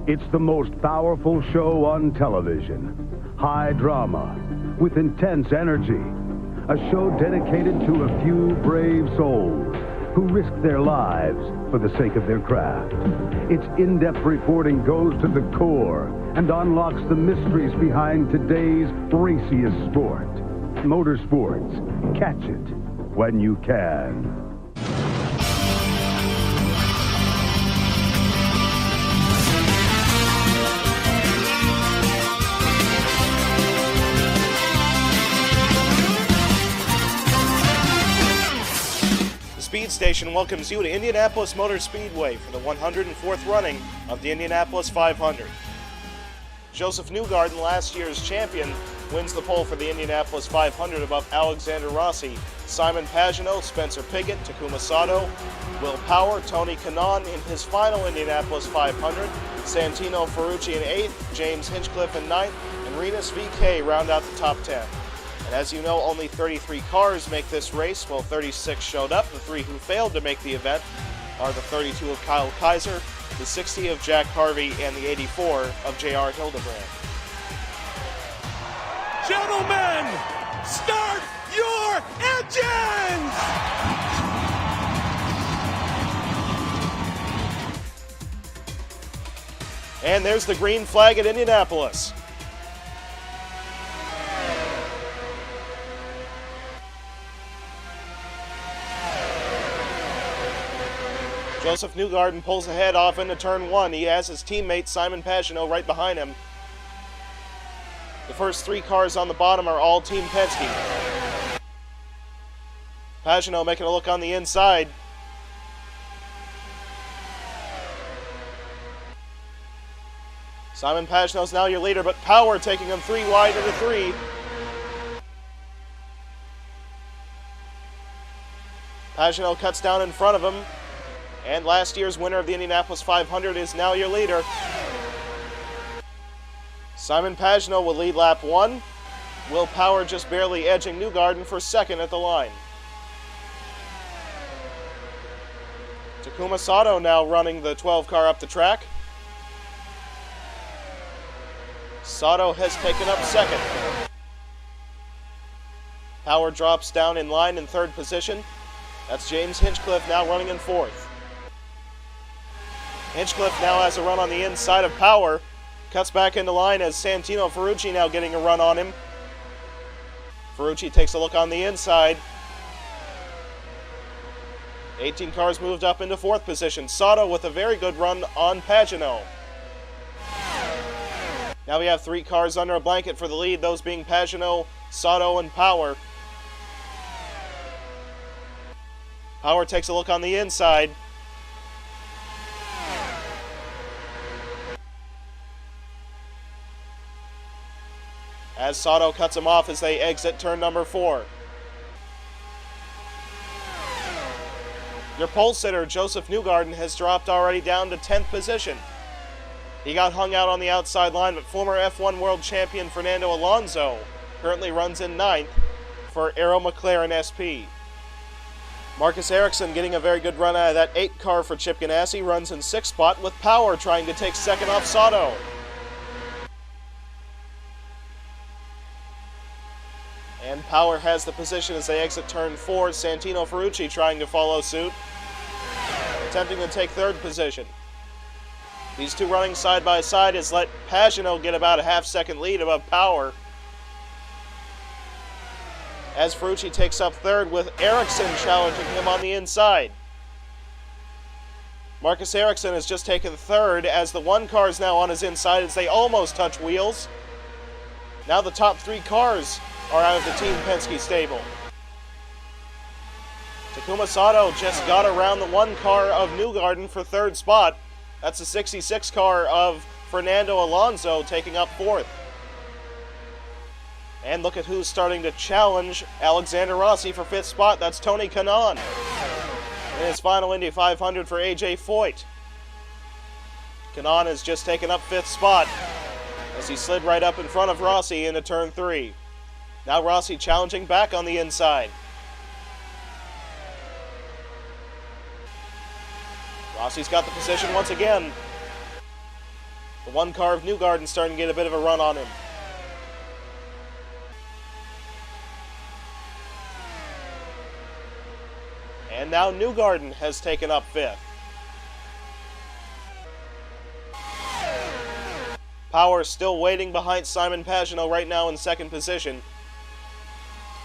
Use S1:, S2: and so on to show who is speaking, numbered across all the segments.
S1: It's the most powerful show on television. High drama with intense energy. A show dedicated to a few brave souls who risk their lives for the sake of their craft. Its in-depth reporting goes to the core and unlocks the mysteries behind today's raciest sport. Motorsports. Catch it when you can.
S2: Speed Station welcomes you to Indianapolis Motor Speedway for the 104th running of the Indianapolis 500. Joseph Newgarden, last year's champion, wins the pole for the Indianapolis 500 above Alexander Rossi, Simon Pagenaud, Spencer Pigot, Takuma Sato, Will Power, Tony Kanaan in his final Indianapolis 500, Santino Ferrucci in 8th, James Hinchcliffe in 9th, and Rinus VeeKay round out the top 10. And as you know, only 33 cars make this race, while 36 showed up. The 3 who failed to make the event are the 32 of Kyle Kaiser, the 60 of Jack Harvey, and the 84 of J.R. Hildebrand.
S3: Gentlemen, start your engines!
S2: And there's the green flag at Indianapolis. Joseph Newgarden pulls ahead off into turn 1. He has his teammate Simon Pagenaud right behind him. The first 3 cars on the bottom are all Team Penske. Pagenaud making a look on the inside. Simon Pagenaud's now your leader, but Power taking him 3 wide into 3. Pagenaud cuts down in front of him. And last year's winner of the Indianapolis 500 is now your leader. Simon Pagenaud will lead lap 1. Will Power just barely edging Newgarden for second at the line. Takuma Sato now running the 12 car up the track. Sato has taken up second. Power drops down in line in 3rd position. That's James Hinchcliffe now running in 4th. Hinchcliffe now has a run on the inside of Power. Cuts back into line as Santino Ferrucci now getting a run on him. Ferrucci takes a look on the inside. 18 cars moved up into 4th position. Sato with a very good run on Pagenaud. Now we have 3 cars under a blanket for the lead, those being Pagenaud, Sato, and Power. Power takes a look on the inside. As Sato cuts him off as they exit turn number 4. Your pole sitter, Joseph Newgarden, has dropped already down to 10th position. He got hung out on the outside line, but former F1 World Champion Fernando Alonso currently runs in 9th for Aero McLaren SP. Marcus Ericsson getting a very good run out of that 8 car for Chip Ganassi, runs in 6th spot, with Power trying to take second off Sato. And Power has the position as they exit turn 4. Santino Ferrucci trying to follow suit, attempting to take 3rd position. These 2 running side by side has let Pagenaud get about a half-second lead above Power, as Ferrucci takes up 3rd with Ericsson challenging him on the inside. Marcus Ericsson has just taken 3rd as the 1 car is now on his inside as they almost touch wheels. Now the top 3 cars are out of the Team Penske stable. Takuma Sato just got around the 1 car of Newgarden for 3rd spot. That's the 66 car of Fernando Alonso taking up 4th. And look at who's starting to challenge Alexander Rossi for 5th spot. That's Tony Kanaan in his final Indy 500 for AJ Foyt. Kanaan has just taken up 5th spot as he slid right up in front of Rossi into turn 3. Now Rossi challenging back on the inside. Rossi's got the position once again. The one car of Newgarden starting to get a bit of a run on him. And now Newgarden has taken up 5th. Power still waiting behind Simon Pagenaud right now in 2nd position.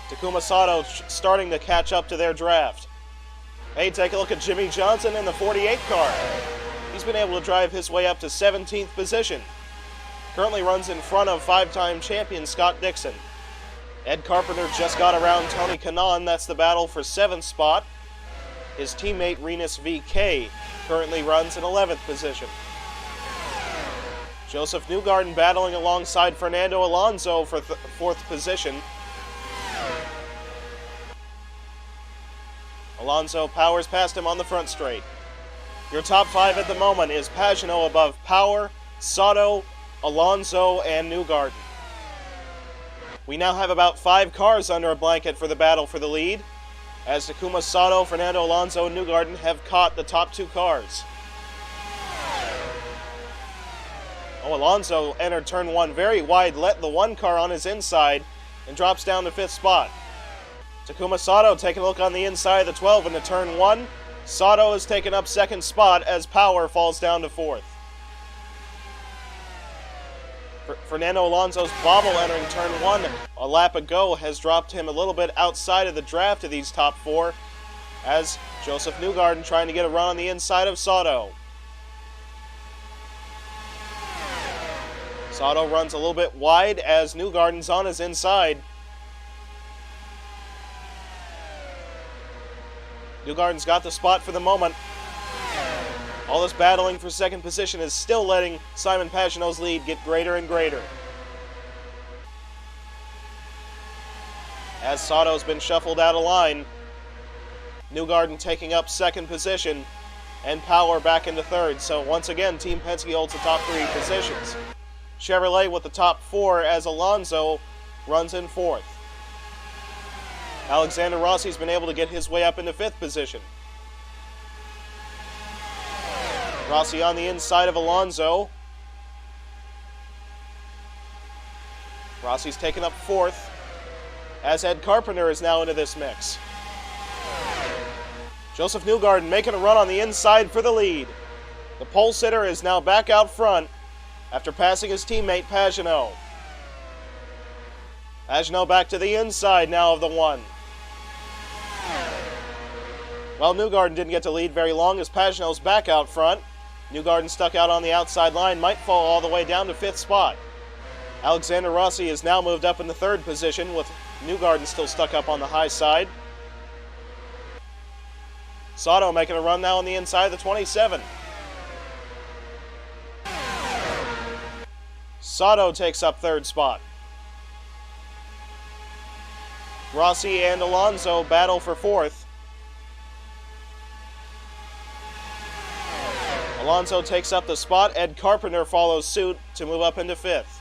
S2: Takuma Sato starting to catch up to their draft. Hey, take a look at Jimmy Johnson in the 48 car. He's been able to drive his way up to 17th position. Currently runs in front of 5-time champion Scott Dixon. Ed Carpenter just got around Tony Kanaan. That's the battle for 7th spot. His teammate Renus VK currently runs in 11th position. Joseph Newgarden battling alongside Fernando Alonso for 4th position. Alonso powers past him on the front straight. Your top 5 at the moment is Pagenaud above Power, Sato, Alonso, and Newgarden. We now have about 5 cars under a blanket for the battle for the lead, as Takuma Sato, Fernando Alonso, and Newgarden have caught the top 2 cars. Oh, Alonso entered turn 1 very wide, let the 1 car on his inside, and drops down to 5th spot. Takuma Sato taking a look on the inside of the 12 into turn 1. Sato has taken up 2nd spot as Power falls down to 4th. Fernando Alonso's bobble entering turn 1 a lap ago has dropped him a little bit outside of the draft of these top 4, as Joseph Newgarden trying to get a run on the inside of Sato. Sato runs a little bit wide as Newgarden's on his inside. Newgarden's got the spot for the moment. All this battling for 2nd position is still letting Simon Pagenaud's lead get greater and greater. As Sato's been shuffled out of line, Newgarden taking up 2nd position, and Power back into 3rd. So once again, Team Penske holds the top 3 positions. Chevrolet with the top 4 as Alonso runs in 4th. Alexander Rossi's been able to get his way up into 5th position. Rossi on the inside of Alonso. Rossi's taken up 4th, as Ed Carpenter is now into this mix. Joseph Newgarden making a run on the inside for the lead. The pole sitter is now back out front after passing his teammate Pagenaud. Pagenaud back to the inside now of the 1. Well, Newgarden didn't get to lead very long as Pagenaud's back out front. Newgarden stuck out on the outside line, might fall all the way down to 5th spot. Alexander Rossi has now moved up into 3rd position with Newgarden still stuck up on the high side. Sato making a run now on the inside of the 27. Sato takes up 3rd spot. Rossi and Alonso battle for 4th. Alonso takes up the spot. Ed Carpenter follows suit to move up into 5th.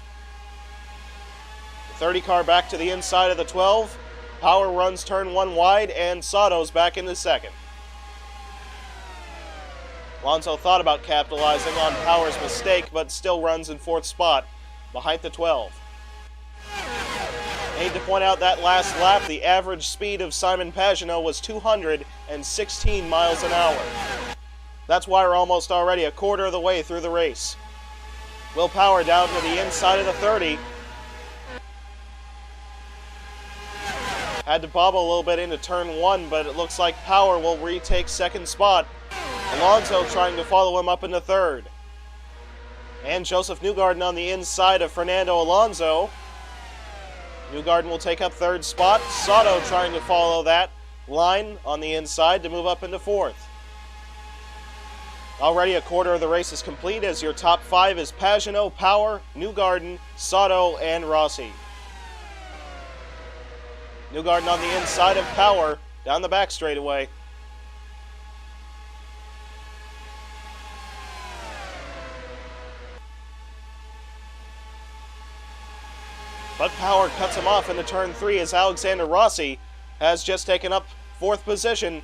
S2: The 30 car back to the inside of the 12. Power runs turn 1 wide, and Sato's back into 2nd. Alonso thought about capitalizing on Power's mistake, but still runs in 4th spot behind the 12. I need to point out that last lap, the average speed of Simon Pagenaud was 216 miles an hour. That's why we're almost already a quarter of the way through the race. Will Power down to the inside of the 30. Had to bobble a little bit into turn 1, but it looks like Power will retake 2nd spot. Alonso trying to follow him up into 3rd. And Joseph Newgarden on the inside of Fernando Alonso. Newgarden will take up 3rd spot. Sato trying to follow that line on the inside to move up into 4th. Already a quarter of the race is complete as your top 5 is Pagenaud, Power, Newgarden, Sato, and Rossi. Newgarden on the inside of Power, down the back straightaway. But Power cuts him off into turn 3 as Alexander Rossi has just taken up 4th position.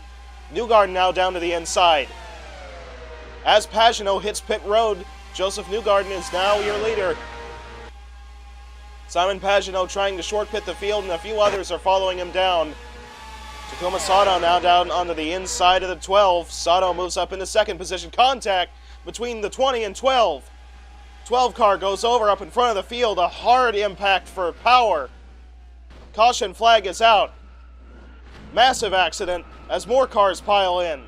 S2: Newgarden now down to the inside. As Pagenaud hits pit road, Joseph Newgarden is now your leader. Simon Pagenaud trying to short pit the field, and a few others are following him down. Takuma Sato now down onto the inside of the 12. Sato moves up into second position. Contact between the 20 and 12. 12 car goes over up in front of the field. A hard impact for Power. Caution flag is out. Massive accident as more cars pile in.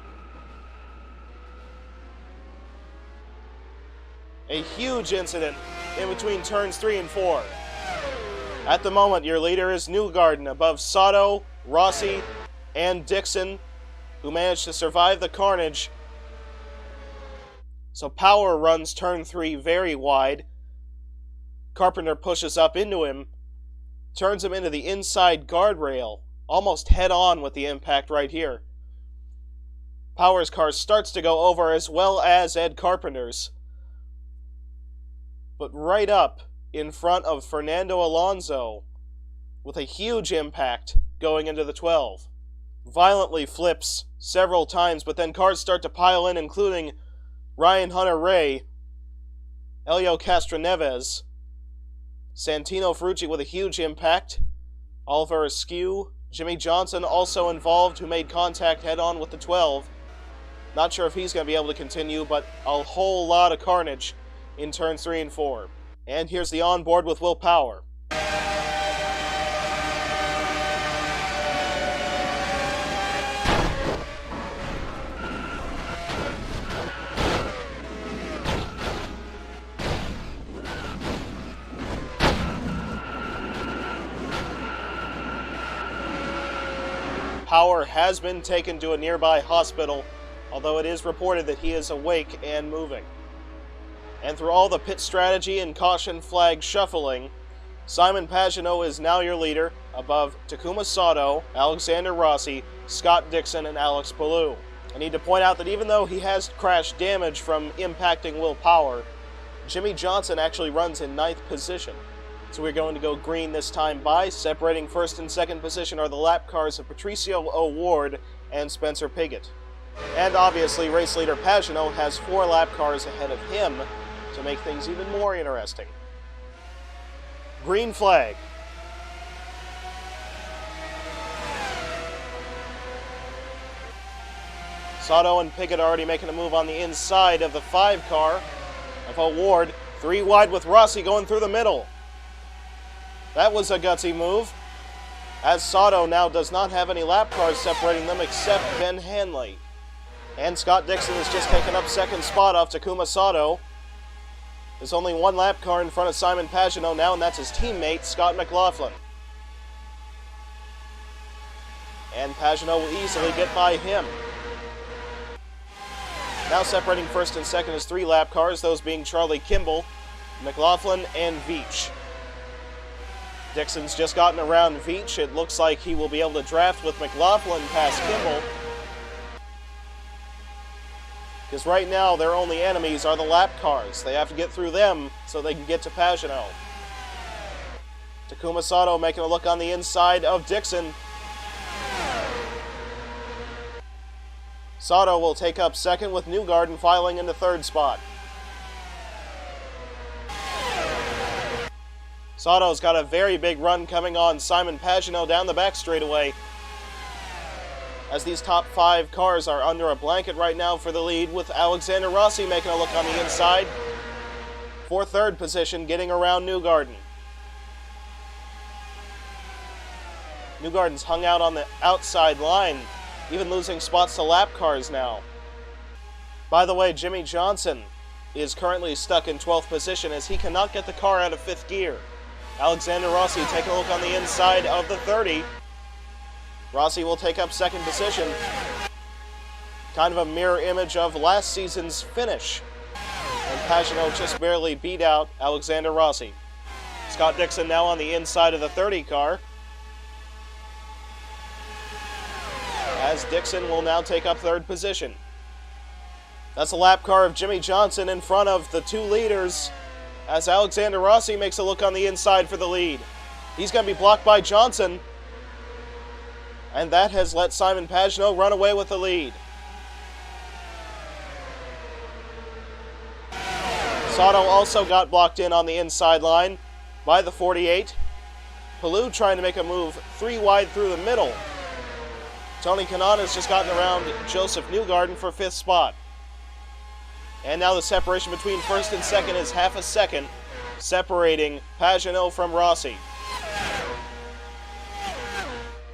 S2: A huge incident in between turns 3 and 4. At the moment, your leader is Newgarden above Sato, Rossi, and Dixon, who managed to survive the carnage. So Power runs turn 3 very wide. Carpenter pushes up into him, turns him into the inside guardrail, almost head-on with the impact right here. Power's car starts to go over as well as Ed Carpenter's, but right up in front of Fernando Alonso with a huge impact going into the 12. Violently flips several times, but then cars start to pile in, including Ryan Hunter-Ray, Elio Castroneves, Santino Ferrucci with a huge impact, Oliver Askew, Jimmy Johnson also involved, who made contact head-on with the 12. Not sure if he's going to be able to continue, but a whole lot of carnage in turns 3 and 4. And here's the onboard with Will Power. Power has been taken to a nearby hospital, although it is reported that he is awake and moving. And through all the pit strategy and caution flag shuffling, Simon Pagenaud is now your leader, above Takuma Sato, Alexander Rossi, Scott Dixon, and Alex Palou. I need to point out that even though he has crash damage from impacting Will Power, Jimmy Johnson actually runs in 9th position. So we're going to go green this time by. Separating first and second position are the lap cars of Patricio O'Ward and Spencer Piggott. And obviously, race leader Pagenaud has 4 lap cars ahead of him to make things even more interesting. Green flag. Sato and Piggott already making a move on the inside of the 5 car of O'Ward. 3 wide with Rossi going through the middle. That was a gutsy move, as Sato now does not have any lap cars separating them except Ben Hanley. And Scott Dixon has just taken up second spot off Takuma Sato. There's only 1 lap car in front of Simon Pagenaud now, and that's his teammate, Scott McLaughlin. And Pagenaud will easily get by him. Now separating first and second is 3 lap cars, those being Charlie Kimball, McLaughlin, and Veach. Dixon's just gotten around Veach. It looks like he will be able to draft with McLaughlin past Kimball, because right now their only enemies are the lap cars. They have to get through them so they can get to Pagenaud. Takuma Sato making a look on the inside of Dixon. Sato will take up second with Newgarden filing into 3rd spot. Sato's got a very big run coming on Simon Pagenaud down the back straightaway, as these top 5 cars are under a blanket right now for the lead, with Alexander Rossi making a look on the inside for 3rd position, getting around Newgarden. Newgarden's hung out on the outside line, even losing spots to lap cars now. By the way, Jimmy Johnson is currently stuck in 12th position as he cannot get the car out of 5th gear. Alexander Rossi taking a look on the inside of the 30. Rossi will take up 2nd position. Kind of a mirror image of last season's finish. And Pagenaud just barely beat out Alexander Rossi. Scott Dixon now on the inside of the 30 car, as Dixon will now take up 3rd position. That's a lap car of Jimmy Johnson in front of the 2 leaders, as Alexander Rossi makes a look on the inside for the lead. He's going to be blocked by Johnson, and that has let Simon Pagenaud run away with the lead. Sato also got blocked in on the inside line by the 48. Palou trying to make a move 3 wide through the middle. Tony Kanaan has just gotten around Joseph Newgarden for 5th spot. And now the separation between first and second is half a second, separating Pagenaud from Rossi.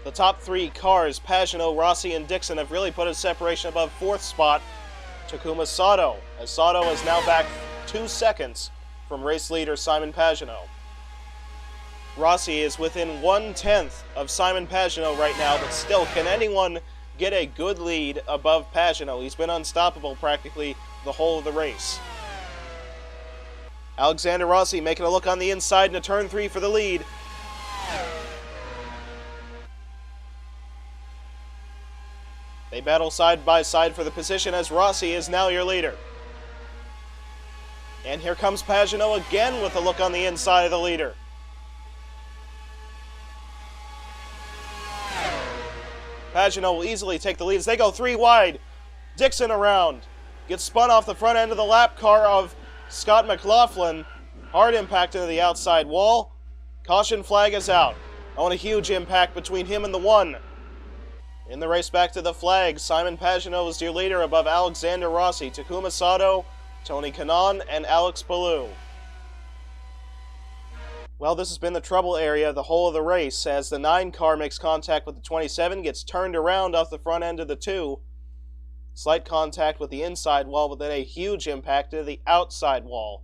S2: The top 3 cars, Pagenaud, Rossi, and Dixon, have really put a separation above 4th spot Takuma Sato, as Sato is now back 2 seconds from race leader Simon Pagenaud. Rossi is within 1/10 of Simon Pagenaud right now, but still, can anyone get a good lead above Pagenaud? He's been unstoppable practically the whole of the race. Alexander Rossi making a look on the inside into turn 3 for the lead. They battle side by side for the position as Rossi is now your leader. And here comes Pagenaud again with a look on the inside of the leader. Pagenaud will easily take the lead as they go 3 wide. Dixon around. Gets spun off the front end of the lap car of Scott McLaughlin. Hard impact into the outside wall. Caution flag is out. On a huge impact between him and the 1. In the race back to the flag, Simon Pagenaud is your leader above Alexander Rossi, Takuma Sato, Tony Kanaan, and Alex Palou. Well, this has been the trouble area the whole of the race, as the 9 car makes contact with the 27, gets turned around off the front end of the 2. Slight contact with the inside wall, but then a huge impact to the outside wall.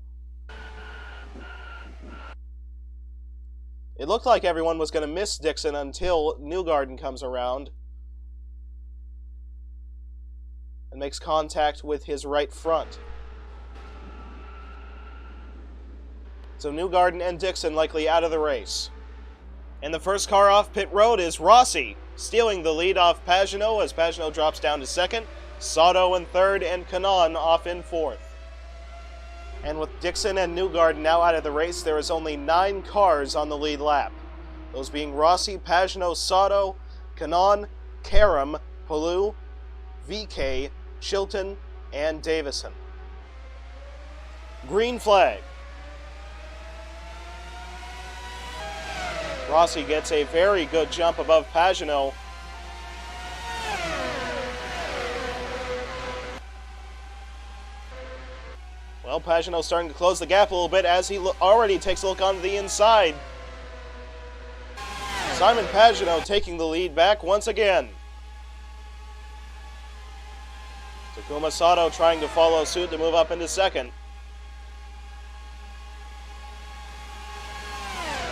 S2: It looked like everyone was going to miss Dixon until Newgarden comes around and makes contact with his right front. So Newgarden and Dixon likely out of the race. And the first car off pit road is Rossi, stealing the lead off Pagenaud as Pagenaud drops down to 2nd, Sato in 3rd, and Kanaan off in 4th. And with Dixon and Newgarden now out of the race, there is only 9 cars on the lead lap. Those being Rossi, Pagenaud, Sato, Kanaan, Karam, Palou, VK, Chilton, and Davison. Green flag. Rossi gets a very good jump above Pagenaud. Well, Pagenaud starting to close the gap a little bit as he already takes a look onto the inside. Simon Pagenaud taking the lead back once again. Takuma Sato trying to follow suit to move up into 2nd.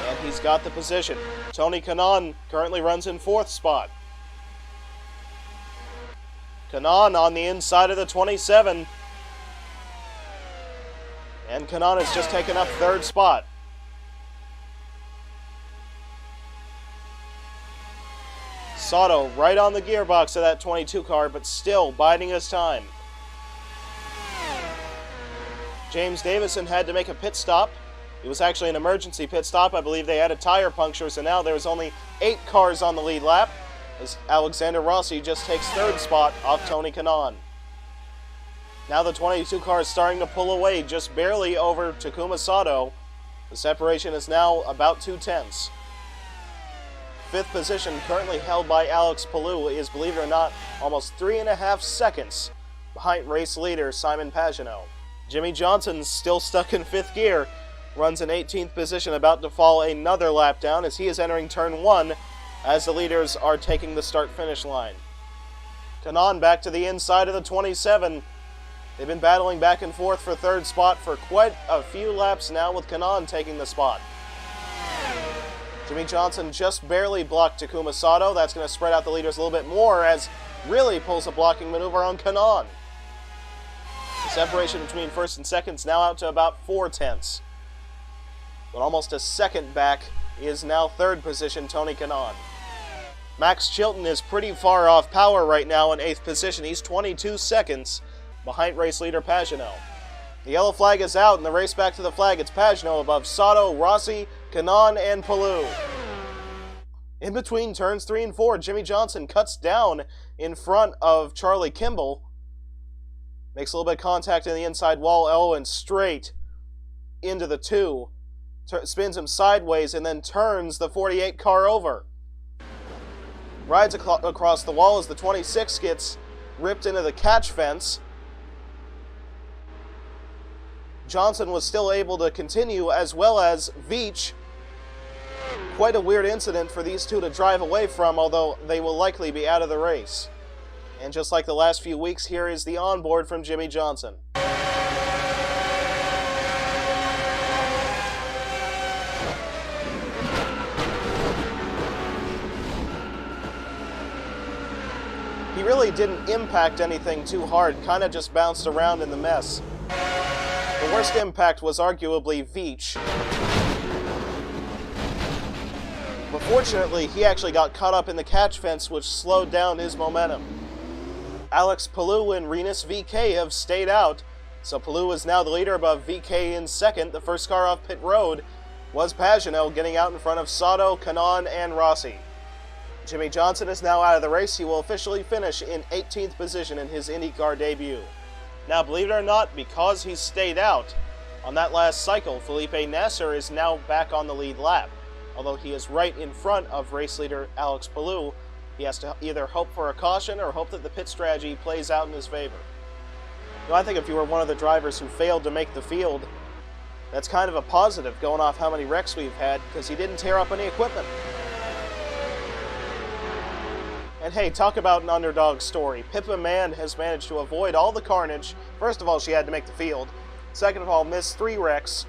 S2: And he's got the position. Tony Kanaan currently runs in 4th spot. Kanaan on the inside of the 27. And Kanaan has just taken up 3rd spot. Sato right on the gearbox of that 22 car, but still biding his time. James Davison had to make a pit stop. It was actually an emergency pit stop. I believe they had a tire puncture, so now there's only 8 cars on the lead lap, as Alexander Rossi just takes 3rd spot off Tony Kanaan. Now the 22 car is starting to pull away just barely over Takuma Sato. The separation is now about 2/10. 5th position, currently held by Alex Palou, is, believe it or not, almost 3.5 seconds behind race leader Simon Pagenaud. Jimmy Johnson's still stuck in 5th gear, runs in 18th position, about to fall another lap down as he is entering turn 1 as the leaders are taking the start-finish line. Kanaan back to the inside of the 27. They've been battling back and forth for 3rd spot for quite a few laps now, with Kanaan taking the spot. Jimmy Johnson just barely blocked Takuma Sato. That's going to spread out the leaders a little bit more as really pulls a blocking maneuver on Kanaan. The separation between 1st and 2nd is now out to about 4/10. But almost a second back is now 3rd position Tony Kanaan. Max Chilton is pretty far off power right now in 8th position. He's 22 seconds behind race leader Pagenaud. The yellow flag is out, and the race back to the flag. It's Pagenaud above Sato, Rossi, Kanaan, and Palou. In between turns 3 and 4, Jimmy Johnson cuts down in front of Charlie Kimball. Makes a little bit of contact in the inside wall, and straight into the 2, spins him sideways, and then turns the 48 car over. Rides across the wall as the 26 gets ripped into the catch fence. Johnson was still able to continue, as well as Veach. Quite a weird incident for these two to drive away from, although they will likely be out of the race. And just like the last few weeks, here is the onboard from Jimmy Johnson. He really didn't impact anything too hard, kind of just bounced around in the mess. The worst impact was arguably Veach. But fortunately, he actually got caught up in the catch fence, which slowed down his momentum. Alex Palou and Rinus VeeKay have stayed out, so Palou is now the leader above VeeKay in second. The first car off pit road was Pagenaud, getting out in front of Sato, Kanaan, and Rossi. Jimmy Johnson is now out of the race. He will officially finish in 18th position in his IndyCar debut. Now, believe it or not, because he's stayed out on that last cycle, Felipe Nasr is now back on the lead lap. Although he is right in front of race leader Alex Palou, he has to either hope for a caution or hope that the pit strategy plays out in his favor. Now, I think if you were one of the drivers who failed to make the field, that's kind of a positive going off how many wrecks we've had, because he didn't tear up any equipment. And hey, talk about an underdog story. Pippa Mann has managed to avoid all the carnage. First of all, she had to make the field. Second of all, missed 3 wrecks.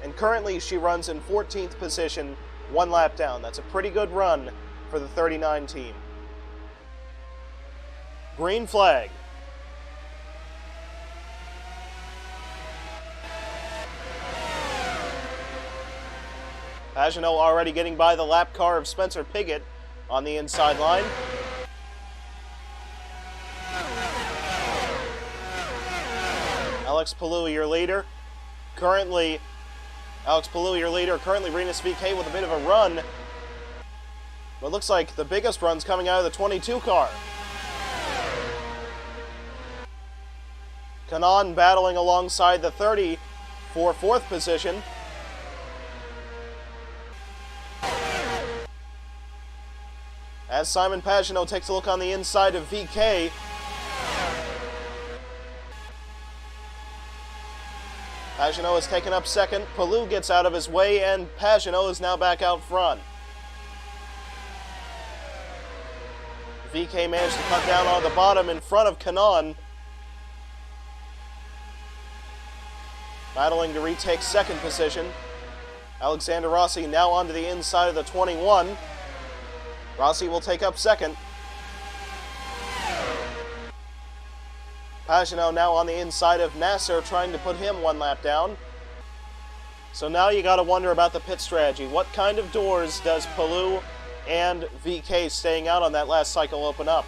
S2: And currently she runs in 14th position, 1 lap down. That's a pretty good run for the 39 team. Green flag. Pagenaud already getting by the lap car of Spencer Pigot on the inside line. Alex Palou, your leader. Currently Rinus VeeKay with a bit of a run. But it looks like the biggest run's coming out of the 22 car. Kanaan battling alongside the 30 for 4th position. As Simon Pagenaud takes a look on the inside of VeeKay. Pagenaud has taken up second, Palou gets out of his way, and Pagenaud is now back out front. VeeKay managed to cut down on the bottom in front of Kanaan. Battling to retake 2nd position. Alexander Rossi now onto the inside of the 21. Rossi will take up 2nd. Pagenaud now on the inside of Nasr, trying to put him 1 lap down. So now you got to wonder about the pit strategy. What kind of doors does Palou and VeeKay staying out on that last cycle open up?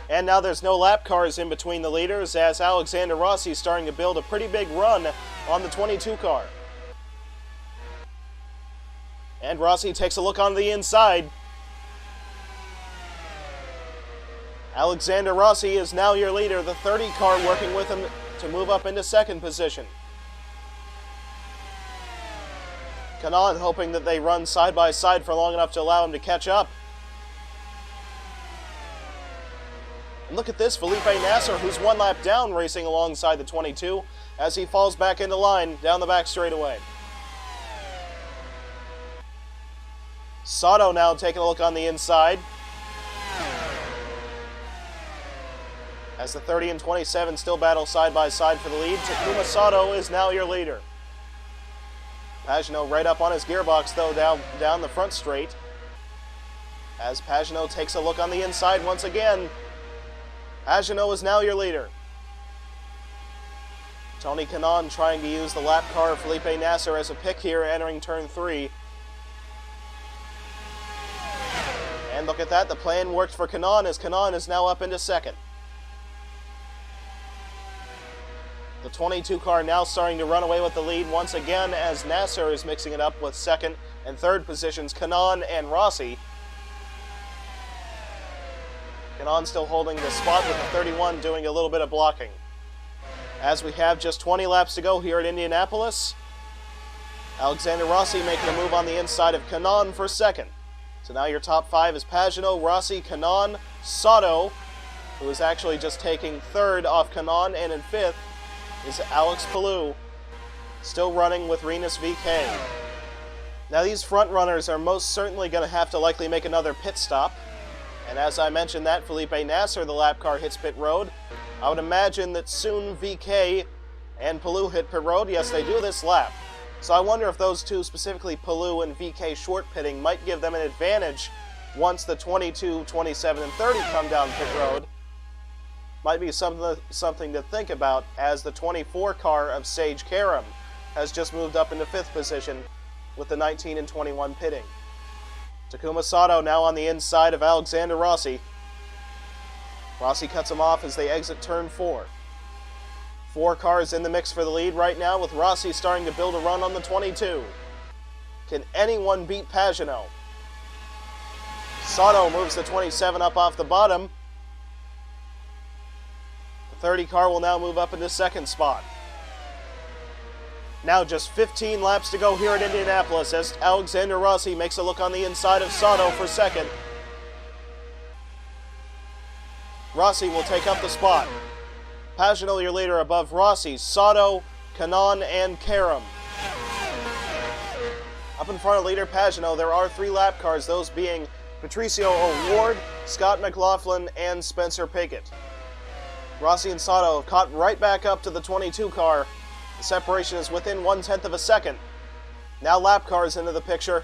S2: And now there's no lap cars in between the leaders, as Alexander Rossi is starting to build a pretty big run on the 22 car. And Rossi takes a look on the inside. Alexander Rossi is now your leader, the 30 car working with him to move up into 2nd position. Kanaan hoping that they run side by side for long enough to allow him to catch up. And look at this, Felipe Nasr, who's 1 lap down, racing alongside the 22 as he falls back into line down the back straightaway. Sato now taking a look on the inside. As the 30 and 27 still battle side by side for the lead, Takuma Sato is now your leader. Pagenaud right up on his gearbox, though, down the front straight. As Pagenaud takes a look on the inside once again. Pagenaud is now your leader. Tony Kanaan trying to use the lap car of Felipe Nasr as a pick here, entering turn 3. And look at that, the plan worked for Kanaan, as Kanaan is now up into 2nd. The 22 car now starting to run away with the lead once again, as Nasr is mixing it up with 2nd and 3rd positions, Kanaan and Rossi. Kanaan still holding the spot with the 31, doing a little bit of blocking. as we have just 20 laps to go here at Indianapolis. Alexander Rossi making a move on the inside of Kanaan for second. So now your top five is Pagenaud, Rossi, Kanaan, Sato, who is actually just taking third off Kanaan, and in fifth is Alex Palou, still running with Rinus VeeKay. Now these front runners are most certainly going to have to likely make another pit stop. And as I mentioned that, Felipe Nasser, the lap car, hits pit road. I would imagine that soon VeeKay and Palou hit pit road. Yes, they do this lap. So I wonder if those two, specifically Palou and VeeKay short pitting, might give them an advantage once the 22, 27, and 30 come down pit road. Might be something to think about, as the 24 car of Sage Karam has just moved up into 5th position with the 19 and 21 pitting. Takuma Sato now on the inside of Alexander Rossi. Rossi cuts him off as they exit turn 4. 4 cars in the mix for the lead right now, with Rossi starting to build a run on the 22. Can anyone beat Pagenaud? Sato moves the 27 up off the bottom. The 30 car will now move up into 2nd spot. Now just 15 laps to go here at Indianapolis as Alexander Rossi makes a look on the inside of Sato for second. Rossi will take up the spot. Pagenaud, your leader, above Rossi, Sato, Kanaan, and Karam. Up in front of leader Pagenaud, there are 3 lap cars, those being Patricio O'Ward, Scott McLaughlin, and Spencer Pickett. Rossi and Sato have caught right back up to the 22 car. The separation is within 1/10 of a second. Now lap cars into the picture.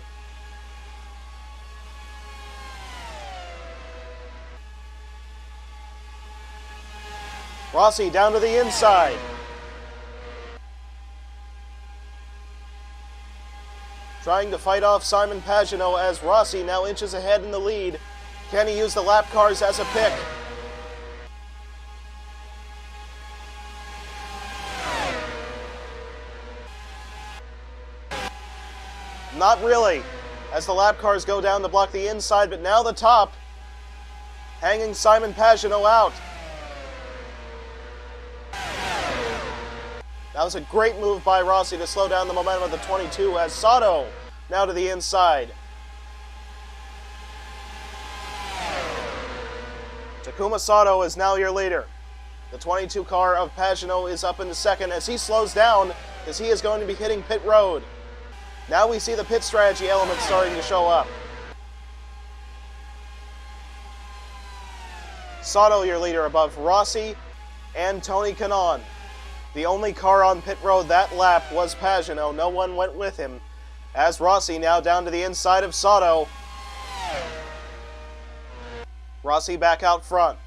S2: Rossi down to the inside. Trying to fight off Simon Pagenaud as Rossi now inches ahead in the lead. Can he use the lap cars as a pick? Not really, as the lap cars go down to block the inside, but now the top, hanging Simon Pagenaud out. That was a great move by Rossi to slow down the momentum of the 22 as Sato now to the inside. Takuma Sato is now your leader. The 22 car of Pagenaud is up into 2nd as he slows down, as he is going to be hitting pit road. Now we see the pit strategy element starting to show up. Sato, your leader, above Rossi and Tony Kanaan. The only car on pit road that lap was Pagenaud. No one went with him, as Rossi now down to the inside of Sato. Rossi back out front.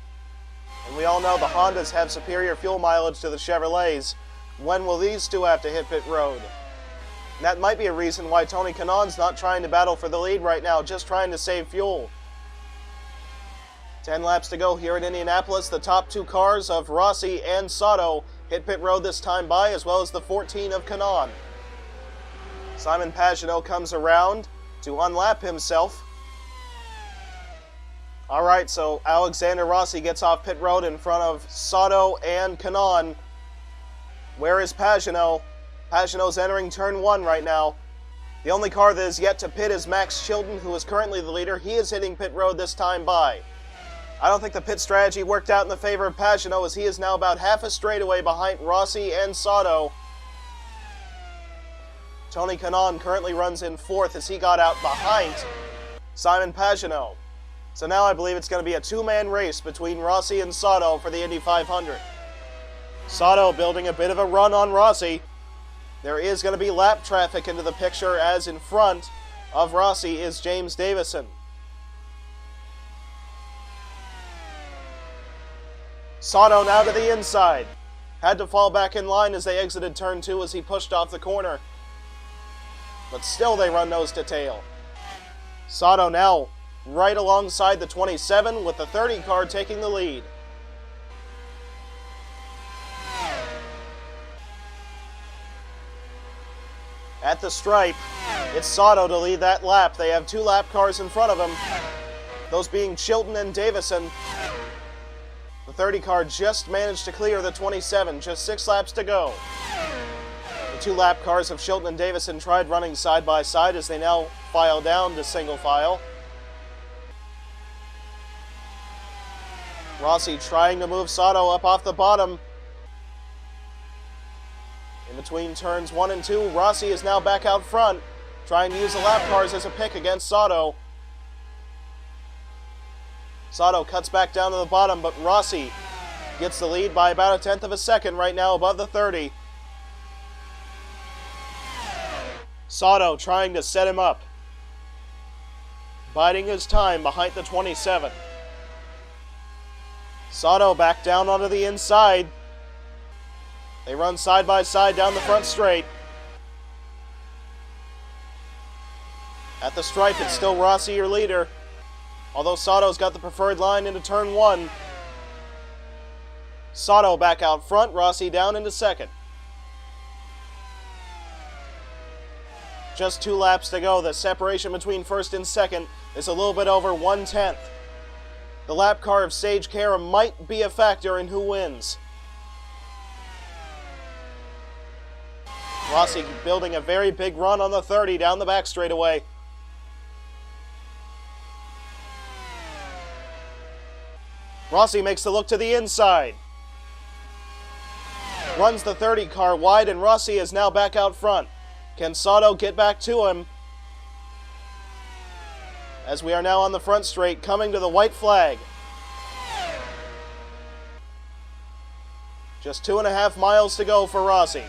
S2: And we all know the Hondas have superior fuel mileage to the Chevrolets. When will these two have to hit pit road? And that might be a reason why Tony Kanaan's not trying to battle for the lead right now, just trying to save fuel. 10 laps to go here at Indianapolis. The top 2 cars of Rossi and Sato hit pit road this time by, as well as the 14 of Kanaan. Simon Pagenaud comes around to unlap himself. Alright, so Alexander Rossi gets off pit road in front of Sato and Kanaan. Where is Pagenaud? Pagenaud's entering turn 1 right now. The only car that is yet to pit is Max Chilton, who is currently the leader. He is hitting pit road this time by. I don't think the pit strategy worked out in the favor of Pagenaud, as he is now about half a straightaway behind Rossi and Sato. Tony Kanaan currently runs in 4th as he got out behind Simon Pagenaud. So now I believe it's going to be a 2-man race between Rossi and Sato for the Indy 500. Sato building a bit of a run on Rossi. There is going to be lap traffic into the picture, as in front of Rossi is James Davison. Sato now to the inside. Had to fall back in line as they exited turn 2 as he pushed off the corner. But still they run nose to tail. Sato now right alongside the 27 with the 30 car taking the lead. At the stripe, it's Sato to lead that lap. They have 2 lap cars in front of him, those being Chilton and Davison. The 30 car just managed to clear the 27, just 6 laps to go. The 2 lap cars of Chilton and Davison tried running side by side as they now file down to single file. Rossi trying to move Sato up off the bottom. In between turns 1 and 2, Rossi is now back out front, trying to use the lap cars as a pick against Sato. Sato cuts back down to the bottom, but Rossi gets the lead by about 1/10 of a second right now above the 30. Sato trying to set him up, biding his time behind the 27. Sato back down onto the inside. They run side by side down the front straight. At the stripe, it's still Rossi, your leader, although Sato's got the preferred line into turn 1. Sato back out front, Rossi down into second. Just 2 laps to go. The separation between first and second is a little bit over 1/10. The lap car of Sage Karam might be a factor in who wins. Rossi building a very big run on the 30 down the back straightaway. Rossi makes the look to the inside. Runs the 30 car wide, and Rossi is now back out front. Can Sato get back to him? As we are now on the front straight, coming to the white flag. Just 2.5 miles to go for Rossi.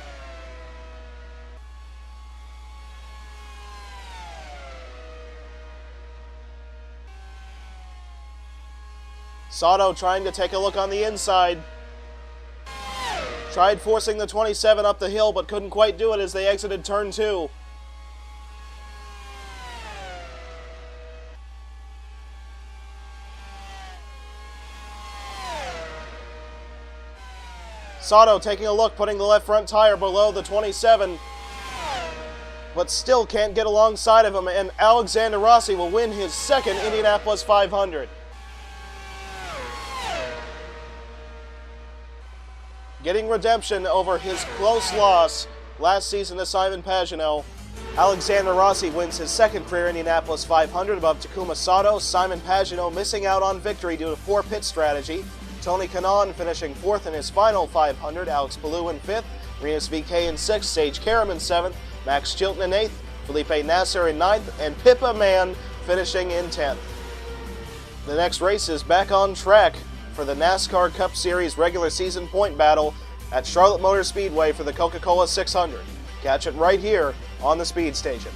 S2: Sato trying to take a look on the inside. Tried forcing the 27 up the hill, but couldn't quite do it as they exited turn 2. Sato taking a look, putting the left front tire below the 27, but still can't get alongside of him, and Alexander Rossi will win his second Indianapolis 500. Getting redemption over his close loss last season to Simon Pagenaud. Alexander Rossi wins his second career Indianapolis 500 above Takuma Sato. Simon Pagenaud missing out on victory due to poor pit strategy. Tony Kanaan finishing 4th in his final 500. Alex Ballou in 5th. Rinus VeeKay in 6th. Sage Karam in 7th. Max Chilton in 8th. Felipe Nasser in 9th. And Pippa Mann finishing in 10th. The next race is back on track for the NASCAR Cup Series regular season point battle at Charlotte Motor Speedway for the Coca-Cola 600. Catch it right here on the Speed Station.